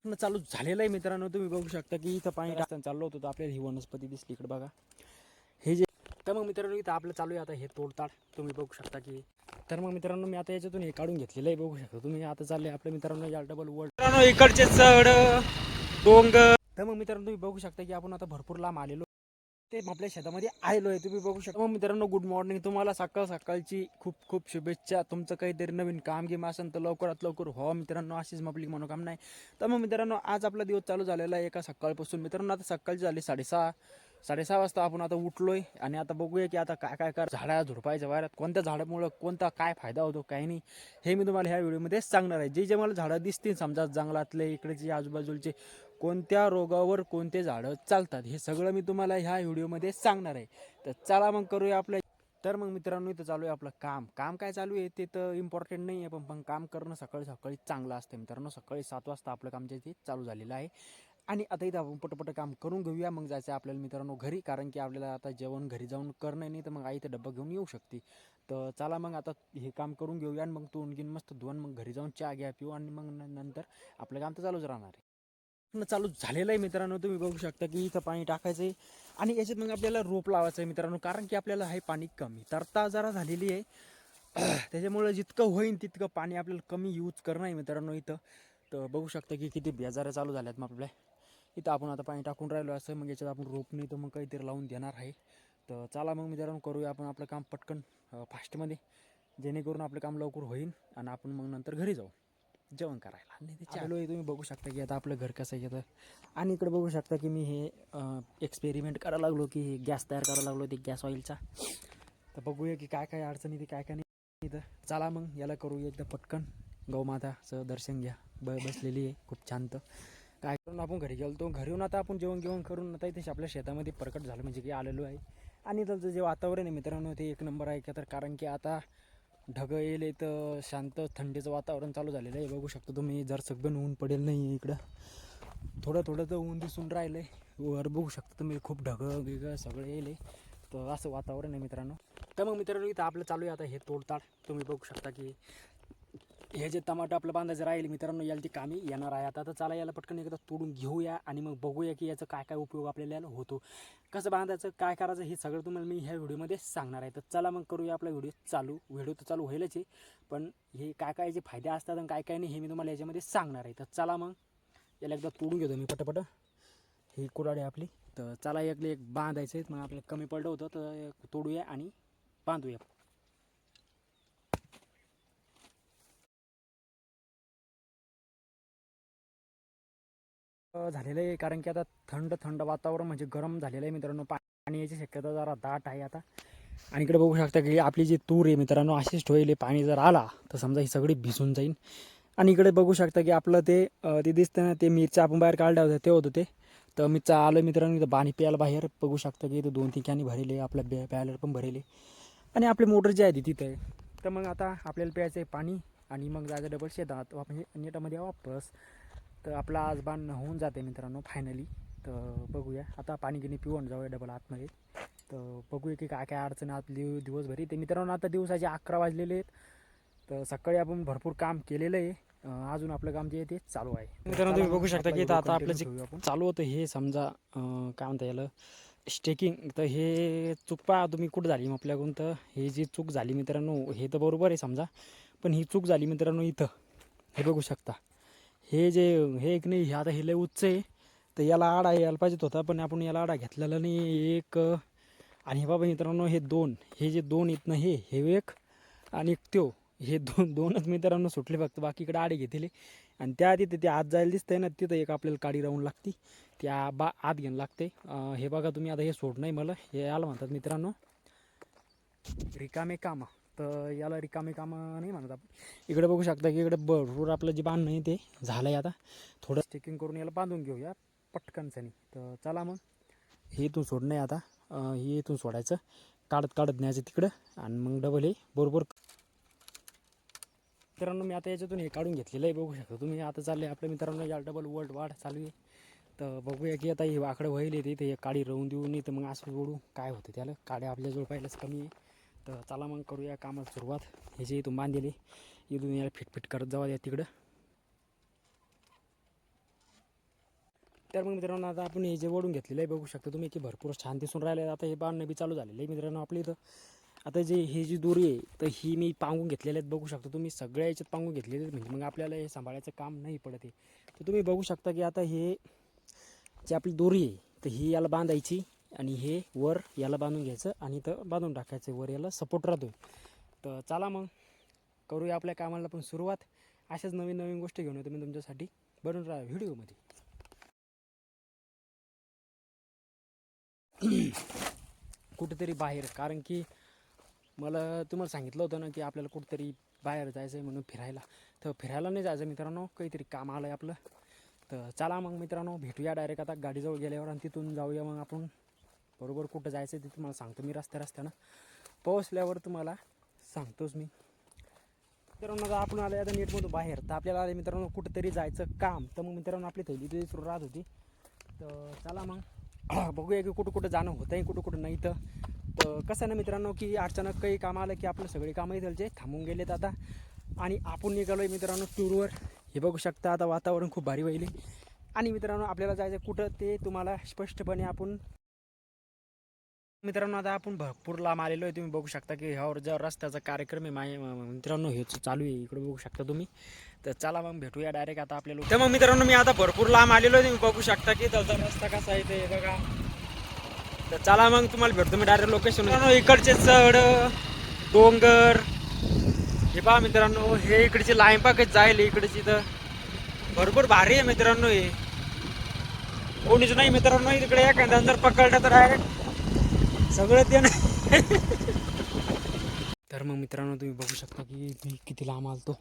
चालू झालेलं आहे मित्रांनो. तुम्ही बघू शकता की इथं पाणी टाकताना चाललो होतो तर आपल्याला ही वनस्पती दिसली इकडे बघा. हे जे तर मग मित्रांनो इथं आपलं चालू आहे आता हे तोडताड. तुम्ही बघू शकता की तर मग मित्रांनो मी आता याच्यातून हे काढून घेतलेलं आहे. बघू शकता तुम्ही आता चालले आपल्या मित्रांनो या डबल वर्ल्ड मित्रांनो इकडचे चढ डोंगर. तर मग मित्रांनो तुम्ही बघू शकता की आपण आता भरपूर लांब आलेलो ते आपल्या शेतामध्ये आलेलो आहे. तुम्ही बघू शकता. मग मित्रांनो गुड मॉर्निंग. तुम्हाला सकाळची खूप खूप शुभेच्छा. तुमचं काहीतरी नवीन काम गेम असेल तर लवकरात लवकर हो मित्रांनो, अशीच आपली मनोकामना आहे. तर मग मित्रांनो आज आपला दिवस चालू झालेला आहे एका सकाळपासून. मित्रांनो आता सकाळची झाली 6:30 वाजता आपण आता उठलोय आणि आता बघूया की आता काय काय झाडा झुडपायच्या वाऱ्यात कोणत्या झाडामुळं कोणता काय फायदा होतो काही नाही हे मी तुम्हाला ह्या व्हिडिओमध्ये सांगणार आहे. जे जे मला झाडं दिसतील समजा जंगलातले इकडेचे आजूबाजूचे कोणत्या रोगावर कोणते झाडं चालतात हे सगळं मी तुम्हाला ह्या व्हिडिओमध्ये सांगणार आहे. तर चला मग करूया आपलं. तर मग मित्रांनो इथं चालू आहे आपलं काम काय चालू आहे ते तर इम्पॉर्टंट नाही आहे, पण काम करणं सकाळी चांगलं असतं मित्रांनो. सकाळी 7 वाजता आपलं काम जे ते चालू झालेलं आहे आणि आता इथं आपण पटपट काम करून घेऊया. मग जायचं आपल्याला मित्रांनो घरी, कारण की आपल्याला आता जेवण घरी जाऊन करणं नाही तर मग आई तर डब्बा घेऊन येऊ शकते. तर चला मग आता हे काम करून घेऊया आणि मग तोंड मस्त धुवून मग घरी जाऊन चहा घ्या पिऊ आणि मग नंतर आपलं काम तर चालूच राहणार आहे. चालू झालेलं आहे मित्रांनो. तुम्ही बघू शकता की इथं पाणी टाकायचं आहे आणि याच्यात मग आपल्याला रोप लावायचं आहे मित्रांनो, कारण की आपल्याला आहे पाणी कमी तरता जरा झालेली आहे. त्याच्यामुळे जितकं होईल तितकं पाणी आपल्याला कमी यूज करणं आहे मित्रांनो इथं. तर बघू शकता की किती बेजाऱ्या चालू झाल्यात मग आपल्या इथं. आपण आता पाणी टाकून राहिलो असं मग याच्यात आपण रोप नाही तर मग काहीतरी लावून देणार आहे. तर चला मग मित्रांनो करूया आपण आपलं काम पटकन फास्टमध्ये, जेणेकरून आपलं काम लवकर होईल आणि आपण मग नंतर घरी जाऊ जेवण करायला. आणि ते चालू आहे. तुम्ही बघू शकता की आता आपलं घर कसं येतं आणि इकडे बघू शकता की मी हे एक्सपेरिमेंट करायला लागलो की गॅस तयार करायला लागलो ते गॅस ऑइलचा. तर बघूया की काय काय अडचणी ते काय काय नाही इथं. चला मग याला करूया एकदा पटकन. गौमाताचं दर्शन घ्या. बसलेली आहे खूप शांत. काय करून आपण घरी गेलो तो घरी येऊन आता आपण जेवण करून आता इथे आपल्या शेतामध्ये प्रकट झालं म्हणजे की आलेलो आहे. आणि त्याचं जे वातावरण आहे मित्रांनो ते एक नंबर आहे का, तर कारण की आता ढग येईल तर शांत थंडीचं वातावरण चालू झालेलं आहे. बघू शकतो तुम्ही जर सगळं ऊन पडेल नाही इकडं, थोडं तर ऊन दिसून राहिलं आहे. वर बघू शकतो तुम्ही खूप ढग सगळं येईल. तर असं वातावरण आहे मित्रांनो. तर मग मित्रांनो इथं आपलं चालू आहे आता हे तोडताड. तुम्ही बघू शकता की हे जे टमाटर आपलं बांधायचं राहील मित्रांनो याला ती कामी येणार आहे. आता तर चला याला पटकन एकदा तोडून घेऊया आणि मग बघूया की याचा काय काय उपयोग आपल्याला होतो, कसं बांधायचं काय करायचं हे सगळं तुम्हाला मी ह्या व्हिडिओमध्ये सांगणार आहे. तर चला मग करूया आपला व्हिडिओ तर चालू होईलच आहे, पण हे काय काय जे फायदे असतात आणि काय काय नाही हे मी तुम्हाला याच्यामध्ये सांगणार आहे. तर चला मग याला एकदा तोडून घेतो मी पटपट. ही कुऱ्हाडी आपली. तर चला एक बांधायचं आहे, मग आपल्याला कमी पडलं होतं तर तोडूया आणि बांधूया. झालेलं आहे कारण की आता थंड वातावरण म्हणजे गरम झालेलं आहे मित्रांनो. पाणी याची शक्यता जरा दाट आहे आता. आणि इकडे बघू शकता की आपली जी तूर आहे मित्रांनो अशीच ठेवली. पाणी जर आला तर समजा ही सगळी भिजून जाईल. आणि इकडे बघू शकता की आपलं ते दिसतं ना, ते मिरच्या आपण बाहेर काढल्या होत्या ते होतं ते. तर मिरचा आलं मित्रांनो इथं पाणी प्यायला बाहेर. बघू शकता की इथं 2-3 कॅनी भरेले आपल्या प्यायला पण भरेले आणि आपली मोटर जी आहे ती तिथं आहे. तर मग आता आपल्याला प्यायचं आहे पाणी आणि मग जायचं डबल शेतात म्हणजे नेटामध्ये वापस. तर आपला आज बांध होऊन जाते मित्रांनो फायनली. तर बघूया आता पाणी गिनी पिऊन जाऊया डबल आतमध्ये. तर बघूया की काय काय अडचण आपली दिवसभरी. ते मित्रांनो आता दिवसाचे 11 वाजलेले आहेत. तर सकाळी आपण भरपूर काम केलेलं आहे. अजून आपलं काम जे आहे ते चालू आहे. मित्रांनो तुम्ही बघू शकता की आता आपलं जे चालू होतं हे समजा काय म्हणता याला स्टेकिंग. तर हे चूक पहा तुम्ही कुठं झाली मग आपल्याकडून. तर हे जी चूक झाली मित्रांनो हे तर बरोबर आहे समजा, पण ही चूक झाली मित्रांनो इथं. हे बघू शकता हे जे हे एक नाही हे आता हे लय उच्च आहे. तर याला आडा यायला पाहिजेत होता पण आपण याला आडा घेतलेला नाही एक. आणि हे बाबा मित्रांनो हे जे दोन आहेत ना हे एक आणि त्यो हे दोनच मित्रांनो सुटले फक्त. बाकीकडे आडे घेतले आणि त्या तिथे ते आत जायला दिसतंय ना तिथं एक आपल्याला काडी राहून लागते त्या आत घेऊन लागते. हे बघा तुम्ही आता हे सोड नाही मला हे याला म्हणतात मित्रांनो रिकामे कामं. तर याला रिकामे कामं नाही म्हणतात. इकडे बघू शकता की इकडे भरपूर आपलं जे बांधणं आहे ते झालं आहे. आता थोडं स्टिकिंग करून याला बांधून घेऊया पटकनचं नाही. तर चला मग हे इथून सोडणं आहे आता. हे इथून सोडायचं काढत न्यायचं तिकडं आणि मग डबल हे बरोबर. मित्रांनो मी आता याच्यातून हे काढून घेतलेलं आहे. बघू शकता तुम्ही आता चालले आपल्या मित्रांनो या डबल वर्ल्ड वाढ चालू आहे. तर बघूया की आता हे वाकडं व्हायला येते ते काडी राहून देऊ नाही तर मग असं जोडू काय होतं त्याला. काड्या आपल्याजवळ पाहिलंच कमी आहे. तर चला मग करूया कामाला सुरुवात. हे जे इथून बांधलेले इथून याला फिटफिट करत जावा या तिकडं. तर मग मित्रांनो आता आपण हे जे ओढून घेतलेलं आहे बघू शकता तुम्ही की भरपूर छान दिसून राहिले. आता हे बांधणं बी चालू झालेलं आहे मित्रांनो आपली इथं. आता जे ही जी दोरी आहे तर ही मी पांगून घेतलेले आहेत बघू शकता तुम्ही. सगळ्या याच्यात पांगून घेतलेले आहेत म्हणजे मग आपल्याला हे सांभाळायचं काम नाही पडत आहे. तर तुम्ही बघू शकता की आता हे जी आपली दोरी आहे तर ही याला बांधायची आणि हे वर याला बांधून घ्यायचं आणि इथं बांधून टाकायचं, वर याला सपोर्ट राहतो. तर चला मग करूया आपल्या कामाला पण सुरुवात. अशाच नवीन नवीन गोष्टी घेऊन येतो मी तुमच्यासाठी. बनून राहा व्हिडिओमध्ये. कुठेतरी बाहेर, कारण की मला तुम्हाला सांगितलं होतं ना की आपल्याला कुठेतरी बाहेर जायचं आहे म्हणून फिरायला. तर फिरायला नाही जायचं मित्रांनो, काहीतरी काम आलं आहे आपलं. तर चला मग मित्रांनो भेटूया डायरेक्ट आता गाडीजवळ गेल्यावर आणि तिथून जाऊया मग आपण बरोबर कुठं जायचं आहे ते तुम्हाला सांगतो मी. रस्त्यानं पोहोचल्यावर तुम्हाला सांगतोच मी. मित्रांनो आता आपण आलं आता नेटमधून बाहेर, तर आपल्याला आले मित्रांनो कुठंतरी जायचं काम. तर मग मित्रांनो आपली थैली तिथे सुरू राहत होती. तर चला मग बघूया की कुठं कुठं जाणं होतं आहे, कुठं कुठं नाही. तर कसं ना मित्रांनो की अचानक काही काम आलं की आपलं सगळे कामं इथलचे थांबून गेलेत आता. आणि आपण निघालो आहे मित्रांनो टूरवर. हे बघू शकता आता वातावरण खूप भारी होईल. आणि मित्रांनो आपल्याला जायचं कुठं ते तुम्हाला स्पष्टपणे आपण मित्रांनो आता आपण भरपूर लांब आलेलो आहे. तुम्ही बघू शकता की ह्यावर ज्या रस्त्याचा कार्यक्रम आहे मित्रांनो हेच चालू आहे इकडे बघू शकता तुम्ही. तर चला मग भेटूया डायरेक्ट आता आपल्याला. तर मग मित्रांनो मी आता भरपूर लांब आलेलो आहे. तुम्ही बघू शकता की त्याचा रस्ता कसा आहे ते बघा. तर चला मग तुम्हाला भेटतो मी डायरेक्ट लोकेशन. इकडचे चढ डोंगर हे पहा मित्रांनो, हे इकडची लाईन पाकच जाईल इकडची. तर भरपूर भारी आहे मित्रांनो. हे कोणीच नाही मित्रांनो इकडे. एखाद्या जर पकडलं तर डायरेक्ट सगळं ते नाही. तर मग मित्रांनो तुम्ही बघू शकता की मी किती लांब आलतो.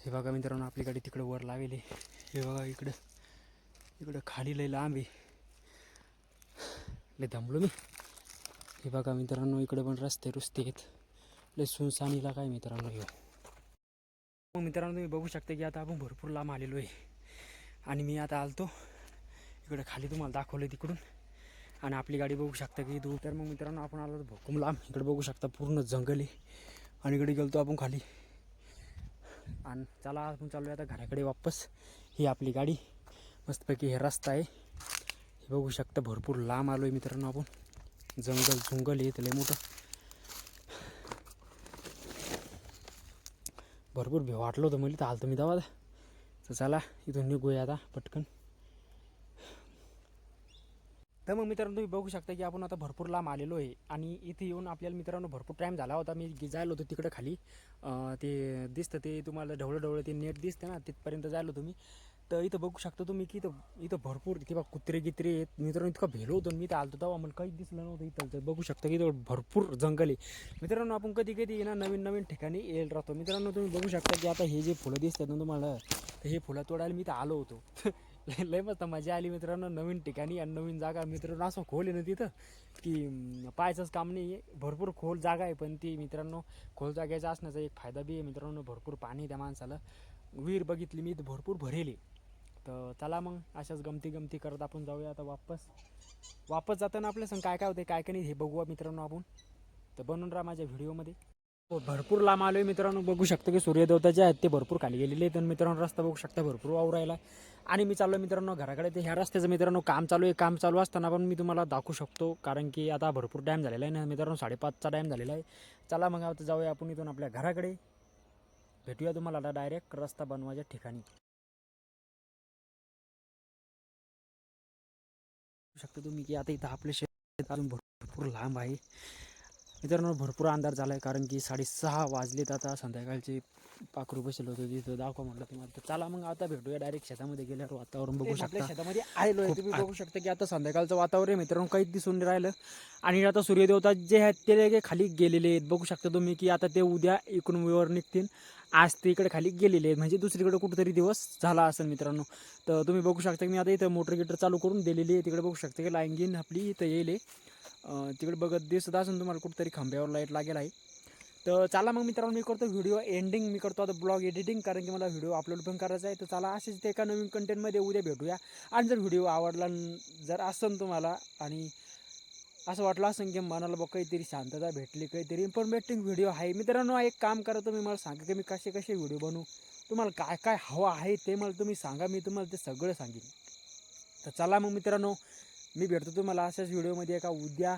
हे बघा मित्रांनो आपली गाडी तिकडे वर लावेली. हे बघा इकडं इकडं खाली लय लांब आहे. लय दमलो मी. हे बघा मित्रांनो इकडे पण रस्ते आहेत. लय सुनसानीला काय मित्रांनो हे. मग मित्रांनो तुम्ही बघू शकता की आता आपण भरपूर लांब आलेलो आहे. आणि मी आता आलतो इकडे खाली तुम्हाला दाखवलं तिकडून. आणि आपली गाडी बघू शकता की दूर. तर मग मित्रांनो आपण आलो भोकूम लांब. इकडे बघू शकता पूर्ण जंगल आहे. आणि इकडे गेलतो आपण खाली. आणि चला आपण चालू आहे आता घराकडे वापस. ही आपली गाडी मस्तपैकी हे रस्ता आहे. हे बघू शकता भरपूर लांब आलो आहे मित्रांनो आपण. जंगल आहे लय मोठं. भरपूर वाटलं होतं मला तर आलतो मी तेव्हा. तर चला इथून निघूया आता पटकन. तर मग मित्रांनो तुम्ही बघू शकता की आपण आता भरपूर लांब आलेलो आहे. आणि इथे येऊन आपल्याला मित्रांनो भरपूर टाईम झाला होता. मी जायला होतो तिकडे खाली. ते दिसतं ते तुम्हाला ढवळं ते नेट दिसतं ना, तिथपर्यंत जायला तुम्ही. तर इथं बघू शकता तुम्ही की इथं भरपूर किंवा कुत्रे गित्रे आहेत मित्रांनो. इतकं भेलो होतो मी तर आलतो तेव्हा मला काहीच दिसलं नव्हतं इथं. तर बघू शकता की इथं भरपूर जंगल आहे मित्रांनो. आपण कधी कधी ना नवीन नवीन ठिकाणी येईल राहतो मित्रांनो. तुम्ही बघू शकता की आता हे जे फुलं दिसतात ना तुम्हाला, तर हे फुलं तोडायला मी तर आलो होतो. लय मस्त मजा आली मित्रांनो नवीन ठिकाणी आणि नवीन जागा. मित्रांनो असं खोल आहे ना तिथं की पाहायचंच काम नाही आहे. भरपूर खोल जागा आहे पण ती मित्रांनो खोल जागेचा असण्याचा एक फायदा बी आहे मित्रांनो. भरपूर पाणी त्या माणसाला. विहीर बघितली मी तर भरपूर भरेली. तर चला मग अशाच गमती करत आपण जाऊया आता वापस जाताना आपल्या संग काय काय होते काय काय नाही हे बघूया मित्रांनो आपण. तर बनून राहा माझ्या व्हिडिओमध्ये. भरपूर लांब आलोय मित्रांनो. बघू शकता की सूर्यदेवता जे आहेत ते भरपूर खाली गेलेले आहेत. आणि मित्रांनो रस्ता बघू शकता भरपूर वावरायला. आणि मी चाललो मित्रांनो घराकडे. ते ह्या रस्त्याचं मित्रांनो काम चालू आहे. काम चालू असताना पण मी तुम्हाला दाखवू शकतो, कारण की आता भरपूर टाईम झालेला आहे ना मित्रांनो. 5:30चा टाईम झालेला आहे. चला मग आता जाऊया आपण इथून आपल्या घराकडे. भेटूया तुम्हाला आता डायरेक्ट रस्ता बनवायच्या ठिकाणी. शकता तुम्ही की आता इथं आपले शेत अजून भरपूर लांब आहे मित्रांनो. भरपूर अंधार झाला आहे कारण की 6:30 वाजलेत आता. संध्याकाळचे पाखरू बसले होते तिथं दाखवा म्हटलं तुम्हाला. तर चला मग आता भेटूया डायरेक्ट शेतामध्ये गेल्यावर. वातावरण बघू शकता शेतामध्ये आलेलो आहे. तुम्ही बघू शकता की आता संध्याकाळचं वातावरण आहे मित्रांनो. काहीच दिसून राहिलं. आणि आता सूर्यदेवता जे आहेत ते खाली गेलेले आहेत. बघू शकता तुम्ही की आता ते उद्या इकडून वर निघतील. आज ते इकडे खाली गेलेले आहेत म्हणजे दुसरीकडे कुठेतरी दिवस झाला असेल मित्रांनो. तर तुम्ही बघू शकता की मी आता इथं मोटर गिटर चालू करून दिलेली आहे. तिकडे बघू शकता की लाईन गिन आपली इथं येईल. तिकडे बघत दिसत असून तुम्हाला कुठेतरी खांब्यावर लाईट लागेल आहे. तर चला मग मित्रांनो मी करतो व्हिडिओ एंडिंग. मी करतो आता ब्लॉग एडिटिंग, कारण की मला व्हिडिओ अपलोड पण करायचा आहे. तर चला असेच ते एका नवीन कंटेंटमध्ये उद्या भेटूया. आणि जर व्हिडिओ आवडला जर असेल तुम्हाला आणि असं वाटलं असेल की मनाला बघ काहीतरी शांतता भेटली, काहीतरी इन्फॉर्मेटिव्ह व्हिडिओ आहे मित्रांनो, एक काम करा तुम्ही मला सांगा की मी कसे व्हिडिओ बनवू. तुम्हाला काय काय हवं आहे ते मला तुम्ही सांगा. मी तुम्हाला ते सगळं सांगेन. तर चला मग मित्रांनो, मी भेटतो तुम्हाला अशाच व्हिडिओमध्ये एका उद्या